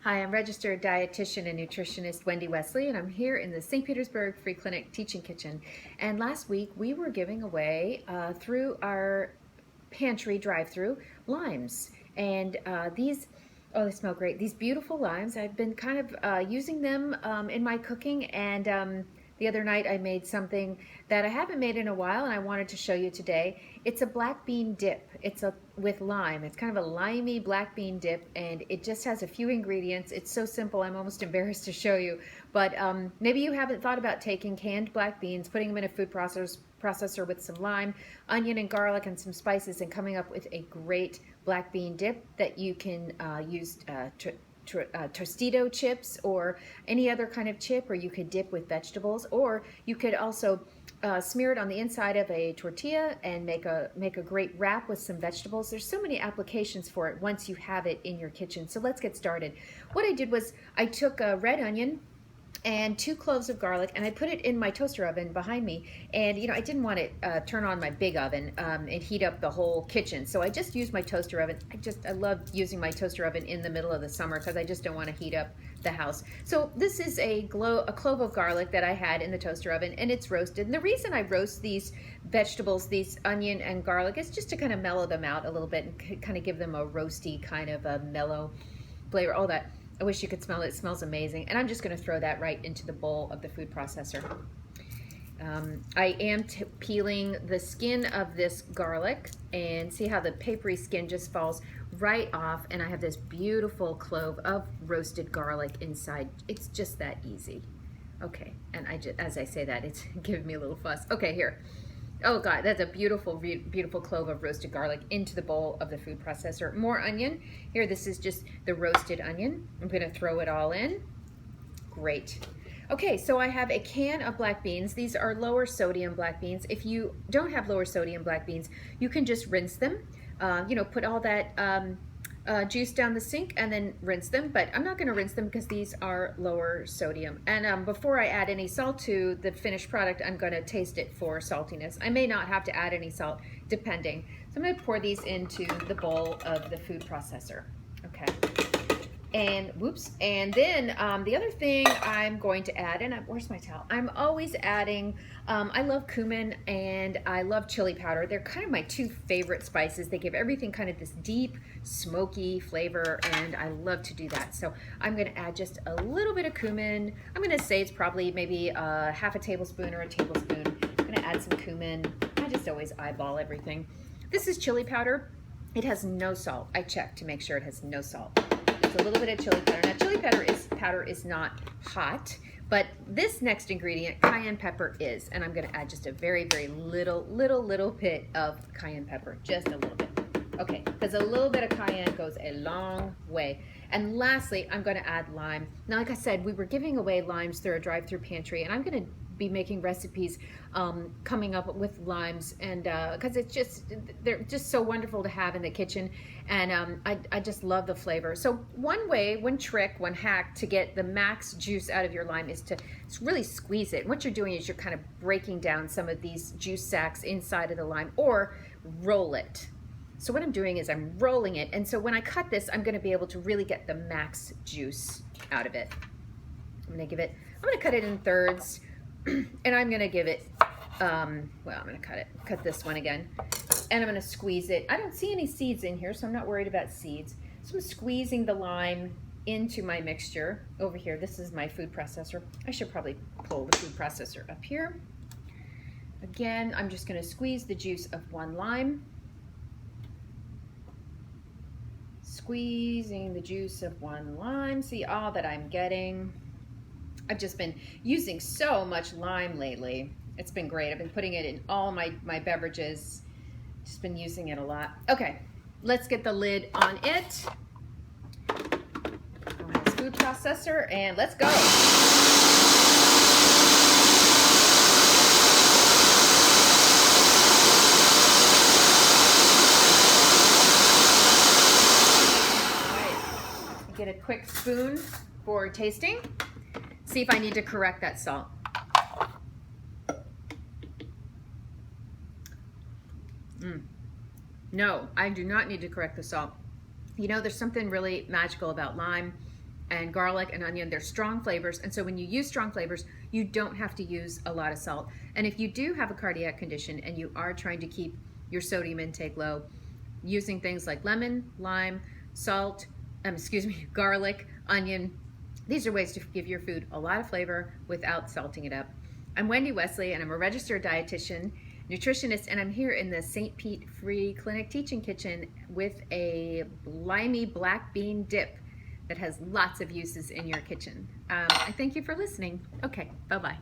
Hi, I'm registered dietitian and nutritionist Wendy Wesley, and I'm here in the St. Petersburg Free Clinic Teaching Kitchen. And last week we were giving away through our pantry drive-through limes, and they smell great. These beautiful limes. I've been kind of using them in my cooking, and the other night I made something that I haven't made in a while, and I wanted to show you today. It's a black bean dip. With lime. It's kind of a limey black bean dip, and it just has a few ingredients. It's so simple, I'm almost embarrassed to show you. But maybe you haven't thought about taking canned black beans, putting them in a food processor with some lime, onion and garlic, and some spices, and coming up with a great black bean dip that you can use Tostito chips or any other kind of chip, or you could dip with vegetables, or you could also smear it on the inside of a tortilla and make a great wrap with some vegetables. There's so many applications for it once you have it in your kitchen. So let's get started. What I did was I took a red onion and 2 cloves of garlic, and I put it in my toaster oven behind me. And I didn't want to turn on my big oven and heat up the whole kitchen, so I just used my toaster oven. I love using my toaster oven in the middle of the summer because I just don't want to heat up the house. So this is a clove of garlic that I had in the toaster oven, and it's roasted. And the reason I roast these vegetables, these onion and garlic, is just to kind of mellow them out a little bit and kind of give them a roasty kind of a mellow flavor. All that. I wish you could smell it. It smells amazing. And I'm just going to throw that right into the bowl of the food processor. I am peeling the skin of this garlic, and see how the papery skin just falls right off, and I have this beautiful clove of roasted garlic inside. It's just that easy. Okay, and as I say that, it's giving me a little fuss. Okay, here. Oh God, that's a beautiful, beautiful clove of roasted garlic into the bowl of the food processor. More onion. Here, this is just the roasted onion. I'm gonna throw it all in. Great. Okay, so I have a can of black beans. These are lower sodium black beans. If you don't have lower sodium black beans, you can just rinse them. Put all that juice down the sink and then rinse them, but I'm not going to rinse them because these are lower sodium. And before I add any salt to the finished product, I'm going to taste it for saltiness. I may not have to add any salt, depending. So I'm going to pour these into the bowl of the food processor. Okay. And whoops. And then the other thing I'm going to add, and where's my towel? I'm always adding, I love cumin and I love chili powder. They're kind of my 2 favorite spices. They give everything kind of this deep, smoky flavor, and I love to do that. So I'm going to add just a little bit of cumin. I'm going to say it's probably maybe half a tablespoon or a tablespoon. I'm going to add some cumin. I just always eyeball everything. This is chili powder. It has no salt. I checked to make sure it has no salt. It's a little bit of chili powder. Now, chili powder is not hot, but this next ingredient, cayenne pepper, is. And I'm going to add just a very, very little bit of cayenne pepper. Just a little bit. Okay, because a little bit of cayenne goes a long way. And lastly, I'm going to add lime. Now, like I said, we were giving away limes through a drive-through pantry, and I'm going to be making recipes coming up with limes, and because they're just so wonderful to have in the kitchen, and I just love the flavor. So one trick, one hack to get the max juice out of your lime is to really squeeze it. And what you're doing is you're kind of breaking down some of these juice sacs inside of the lime, or roll it. So what I'm doing is I'm rolling it, and so when I cut this, I'm going to be able to really get the max juice out of it. I'm going to cut it in thirds. And I'm going to give it, I'm going to cut this one again, and I'm going to squeeze it. I don't see any seeds in here, so I'm not worried about seeds. So I'm squeezing the lime into my mixture over here. This is my food processor. I should probably pull the food processor up here. Again, I'm just going to squeeze the juice of 1 lime. Squeezing the juice of 1 lime. See all that I'm getting. I've just been using so much lime lately. It's been great. I've been putting it in all my beverages. Just been using it a lot. Okay, let's get the lid on it. On this food processor, and let's go. All right. Get a quick spoon for tasting. See if I need to correct that salt. No, I do not need to correct the salt. There's something really magical about lime. and garlic and onion. They're strong flavors, and so when you use strong flavors, you don't have to use a lot of salt. And if you do have a cardiac condition and you are trying to keep your sodium intake low, using things like lemon, lime, salt, garlic, onion, these are ways to give your food a lot of flavor without salting it up. I'm Wendy Wesley, and I'm a registered dietitian, nutritionist, and I'm here in the St. Pete Free Clinic Teaching Kitchen with a Limey black bean dip that has lots of uses in your kitchen. I thank you for listening. Okay, bye-bye.